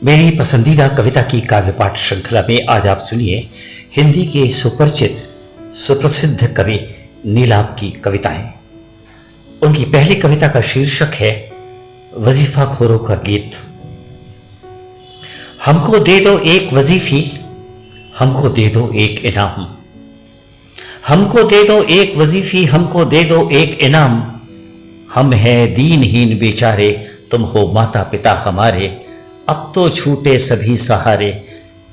मेरी पसंदीदा कविता की काव्य पाठ श्रृंखला में आज आप सुनिए हिंदी के सुपरिचित सुप्रसिद्ध कवि नीलाभ की कविताएं। उनकी पहली कविता का शीर्षक है वजीफा खोरों का गीत। हमको दे दो एक वजीफी, हमको दे दो एक इनाम, हमको दे दो एक वजीफी, हमको दे दो एक इनाम। हम हैं दीनहीन बेचारे, तुम हो माता पिता हमारे। अब तो छूटे सभी सहारे,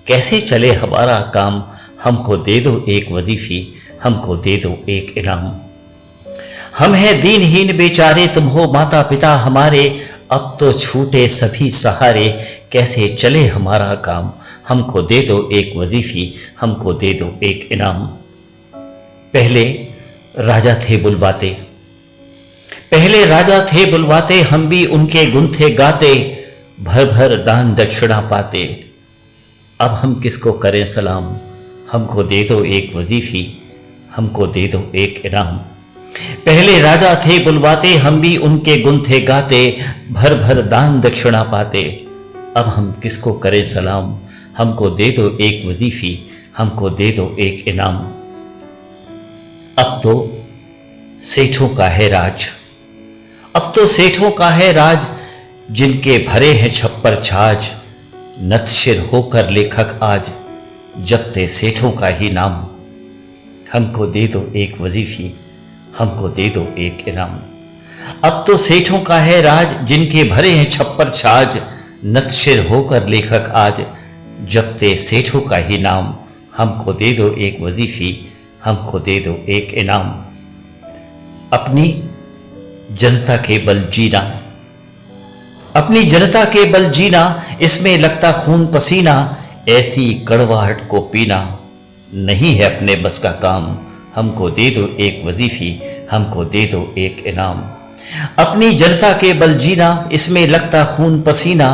कैसे चले हमारा काम। हमको दे दो एक वजीफी, हमको दे दो एक इनाम। हम हैं दीनहीन बेचारे, तुम हो माता पिता हमारे। अब तो छूटे सभी सहारे, कैसे चले हमारा काम। हमको दे दो एक वजीफी, हमको दे दो एक इनाम। पहले राजा थे बुलवाते, पहले राजा थे बुलवाते, हम भी उनके गुण थे गाते। भर भर दान दक्षिणा पाते, अब हम किसको करें सलाम। हमको दे दो एक वजीफी, हमको दे दो एक इनाम। पहले राजा थे बुलवाते, हम भी उनके गुण थे गाते। भर भर दान दक्षिणा पाते, अब हम किसको करें सलाम। हमको दे दो एक वजीफी, हमको दे दो एक इनाम। अब तो सेठों का है राज, अब तो सेठों का है राज, जिनके भरे हैं छप्पर छाज। नतशिर होकर लेखक आज, जपते सेठों का ही नाम। हमको दे दो एक वजीफी, हमको दे दो एक इनाम। अब तो सेठों का है राज, जिनके भरे हैं छप्पर छाज। नतशिर होकर लेखक आज, जपते सेठों का ही नाम। हमको दे दो एक वजीफी, हमको दे दो एक इनाम। अपनी जनता के बल जीना, अपनी जनता के बल जीना, इसमें लगता खून पसीना। ऐसी कड़वाहट को पीना, नहीं है अपने बस का काम। हमको दे दो एक वजीफी, हमको दे दो एक इनाम। अपनी जनता के बल जीना, इसमें लगता खून पसीना।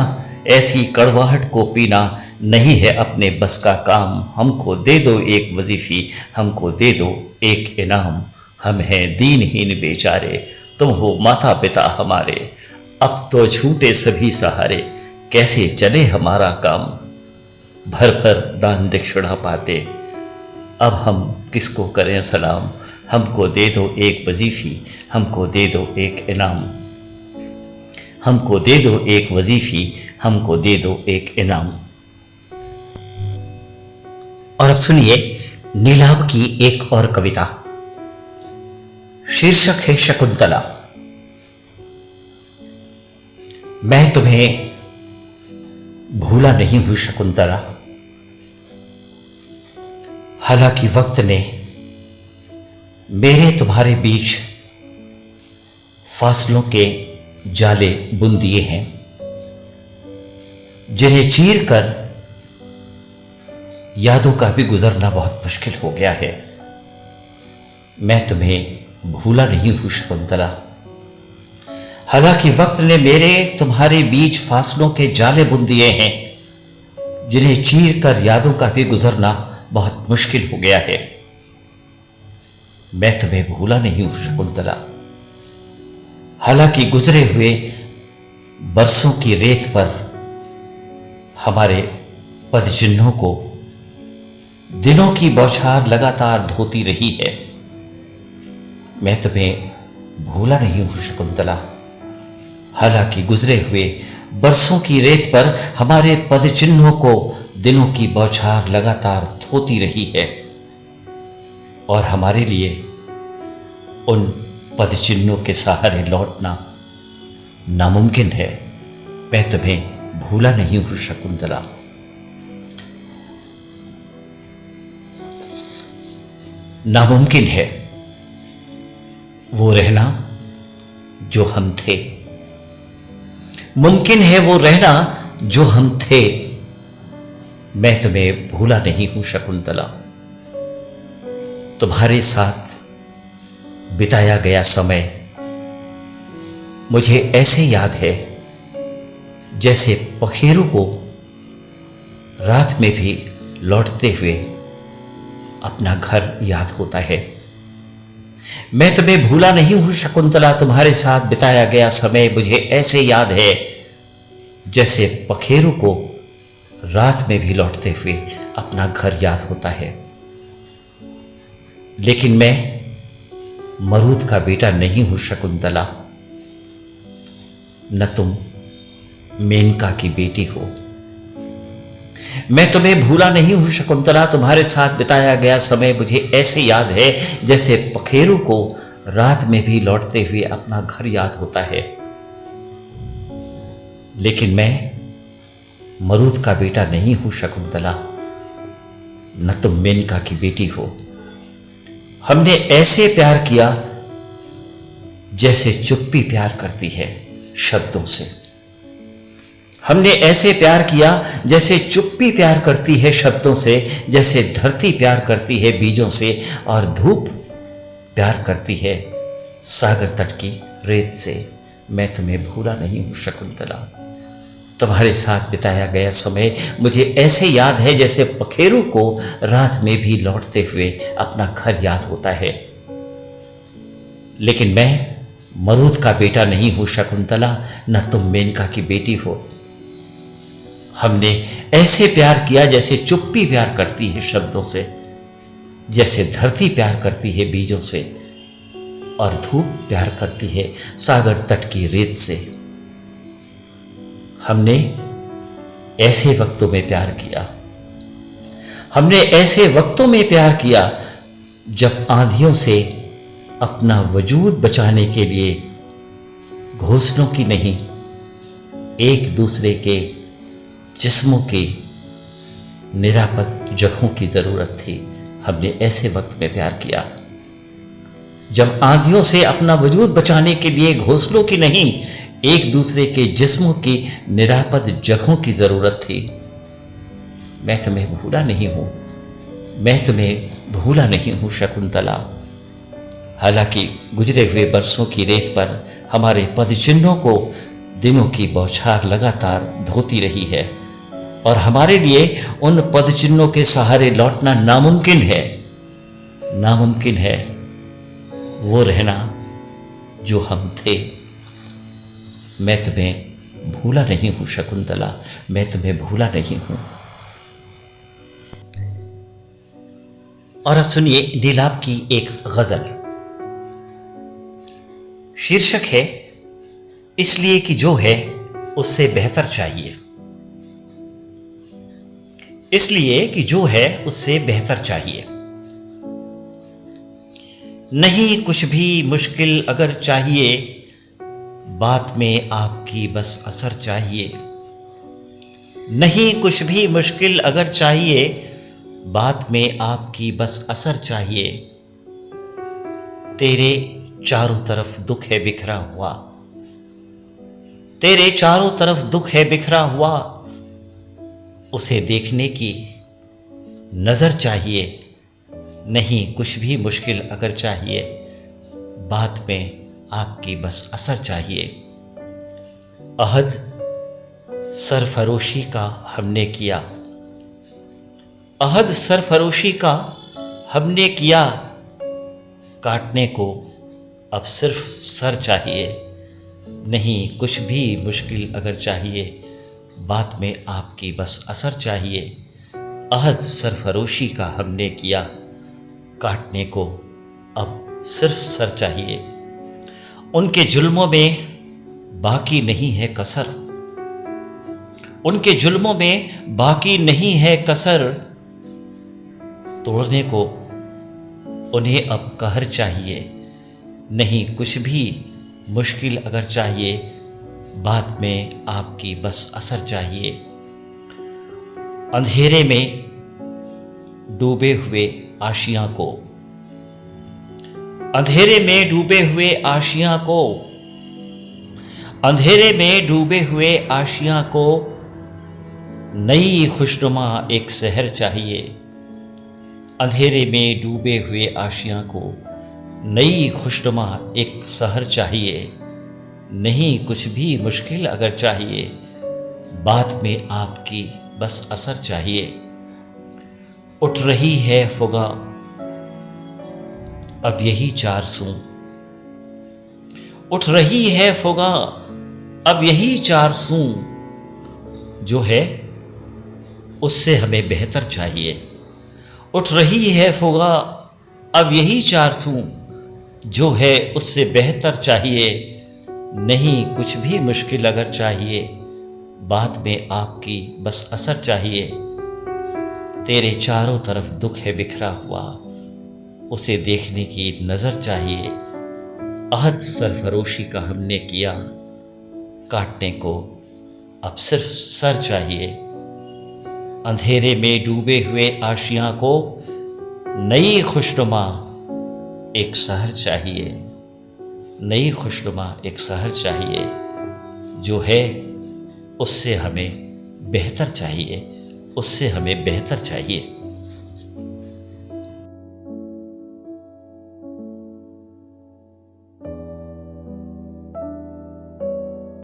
ऐसी कड़वाहट को पीना, नहीं है अपने बस का काम। हमको दे दो एक वजीफी, हमको दे दो एक इनाम। हम हैं दीनहीन बेचारे, तुम हो माता पिता हमारे। अब तो छूटे सभी सहारे, कैसे चले हमारा काम। भर भर दान दक्षिणा पाते, अब हम किसको करें सलाम। हमको दे दो एक वजीफी, हमको दे दो एक इनाम। हमको दे दो एक वजीफी, हमको दे दो एक इनाम। और अब सुनिए नीलाभ की एक और कविता। शीर्षक है शकुंतला। मैं तुम्हें भूला नहीं हूं शकुंतला, हालांकि वक्त ने मेरे तुम्हारे बीच फासलों के जाले बुन दिए हैं, जिन्हें चीर कर यादों का भी गुजरना बहुत मुश्किल हो गया है। मैं तुम्हें भूला नहीं हूं शकुंतला, हालांकि वक्त ने मेरे तुम्हारे बीच फासलों के जाले बुन दिए हैं, जिन्हें चीर कर यादों का भी गुजरना बहुत मुश्किल हो गया है। मैं तुम्हें भूला नहीं हूं शकुंतला, हालांकि गुजरे हुए बरसों की रेत पर हमारे पदचिन्हों को दिनों की बौछार लगातार धोती रही है। मैं तुम्हें भूला नहीं हूं शकुंतला, हालांकि गुजरे हुए बरसों की रेत पर हमारे पदचिन्हों को दिनों की बौछार लगातार धोती रही है। और हमारे लिए उन पदचिन्हों के सहारे लौटना नामुमकिन है। मैं तुम्हें भूला नहीं हूं शकुंतला। नामुमकिन है वो रहना जो हम थे, मुमकिन है वो रहना जो हम थे। मैं तुम्हें भूला नहीं हूं शकुंतला। तुम्हारे साथ बिताया गया समय मुझे ऐसे याद है जैसे पखेरु को रात में भी लौटते हुए अपना घर याद होता है। मैं तुम्हें भूला नहीं हूं शकुंतला, तुम्हारे साथ बिताया गया समय मुझे ऐसे याद है जैसे पखेरु को रात में भी लौटते हुए अपना घर याद होता है। लेकिन मैं मरूद का बेटा नहीं हूं शकुंतला, न तुम मेनका की बेटी हो। मैं तुम्हें भूला नहीं हूं शकुंतला, तुम्हारे साथ बिताया गया समय मुझे ऐसे याद है जैसे पखेरु को रात में भी लौटते हुए अपना घर याद होता है। लेकिन मैं मरूद का बेटा नहीं हूं शकुंतला, न तुम मेनका की बेटी हो। हमने ऐसे प्यार किया जैसे चुप्पी प्यार करती है शब्दों से। हमने ऐसे प्यार किया जैसे चुप्पी प्यार करती है शब्दों से, जैसे धरती प्यार करती है बीजों से और धूप प्यार करती है सागर तट की रेत से। मैं तुम्हें भूला नहीं हूं शकुंतला, तुम्हारे साथ बिताया गया समय मुझे ऐसे याद है जैसे पखेरु को रात में भी लौटते हुए अपना घर याद होता है। लेकिन मैं मरूद का बेटा नहीं हूं शकुंतला, न तुम मेनका की बेटी हो। हमने ऐसे प्यार किया जैसे चुप्पी प्यार करती है शब्दों से, जैसे धरती प्यार करती है बीजों से और धूप प्यार करती है सागर तट की रेत से। हमने ऐसे वक्तों में प्यार किया, हमने ऐसे वक्तों में प्यार किया जब आंधियों से अपना वजूद बचाने के लिए घोंसलों की नहीं, एक दूसरे के जिस्मों की निरापद जगहों की जरूरत थी। हमने ऐसे वक्त में प्यार किया जब आंधियों से अपना वजूद बचाने के लिए घोंसलों की नहीं, एक दूसरे के जिस्मों की निरापद जगहों की जरूरत थी। मैं तुम्हें भूला नहीं हूं, मैं तुम्हें भूला नहीं हूं शकुंतला। हालांकि गुजरे हुए बरसों की रेत पर हमारे पदचिन्हों को दिनों की बौछार लगातार धोती रही है और हमारे लिए उन पदचिन्हों के सहारे लौटना नामुमकिन है। नामुमकिन है वो रहना जो हम थे। मैं तुम्हें भूला नहीं हूं शकुंतला, मैं तुम्हें भूला नहीं हूं। और अब सुनिए नीलाभ की एक गजल। शीर्षक है इसलिए कि जो है उससे बेहतर चाहिए। इसलिए कि जो है उससे बेहतर चाहिए। नहीं कुछ भी मुश्किल अगर चाहिए, बात में आपकी बस असर चाहिए। नहीं कुछ भी मुश्किल अगर चाहिए, बात में आपकी बस असर चाहिए। तेरे चारों तरफ दुख है बिखरा हुआ, तेरे चारों तरफ दुख है बिखरा हुआ। उसे देखने की नजर चाहिए। नहीं कुछ भी मुश्किल अगर चाहिए, बात में आपकी बस असर चाहिए। अहद सरफरोशी का हमने किया, अहद सरफरोशी का हमने किया। काटने को अब सिर्फ सर चाहिए। नहीं कुछ भी मुश्किल अगर चाहिए, बात में आपकी बस असर चाहिए। अहद सरफरोशी का हमने किया, काटने को अब सिर्फ सर चाहिए। उनके जुल्मों में बाकी नहीं है कसर, उनके जुल्मों में बाकी नहीं है कसर। तोड़ने को उन्हें अब कहर चाहिए। नहीं कुछ भी मुश्किल अगर चाहिए, बात में आपकी बस असर चाहिए। अंधेरे में डूबे हुए आशियां को, अंधेरे में डूबे हुए आशियां को, अंधेरे में डूबे हुए आशियां को नई खुशनुमा एक शहर चाहिए। अंधेरे में डूबे हुए आशियां को नई खुशनुमा एक शहर चाहिए। नहीं कुछ भी मुश्किल अगर चाहिए, बात में आपकी बस असर चाहिए। उठ रही है फुगा अब यही चार सू, उठ रही है फुगा अब यही चार सू। जो है उससे हमें बेहतर चाहिए। उठ रही है फुगा अब यही चारसू, जो है उससे बेहतर चाहिए। नहीं कुछ भी मुश्किल अगर चाहिए, बात में आपकी बस असर चाहिए। तेरे चारों तरफ दुख है बिखरा हुआ, उसे देखने की नज़र चाहिए। अहद सरफरोशी का हमने किया, काटने को अब सिर्फ सर चाहिए। अंधेरे में डूबे हुए आशियां को नई खुशनुमा एक शहर चाहिए। नई खुशनुमा एक शहर चाहिए, जो है उससे हमें बेहतर चाहिए, उससे हमें बेहतर चाहिए।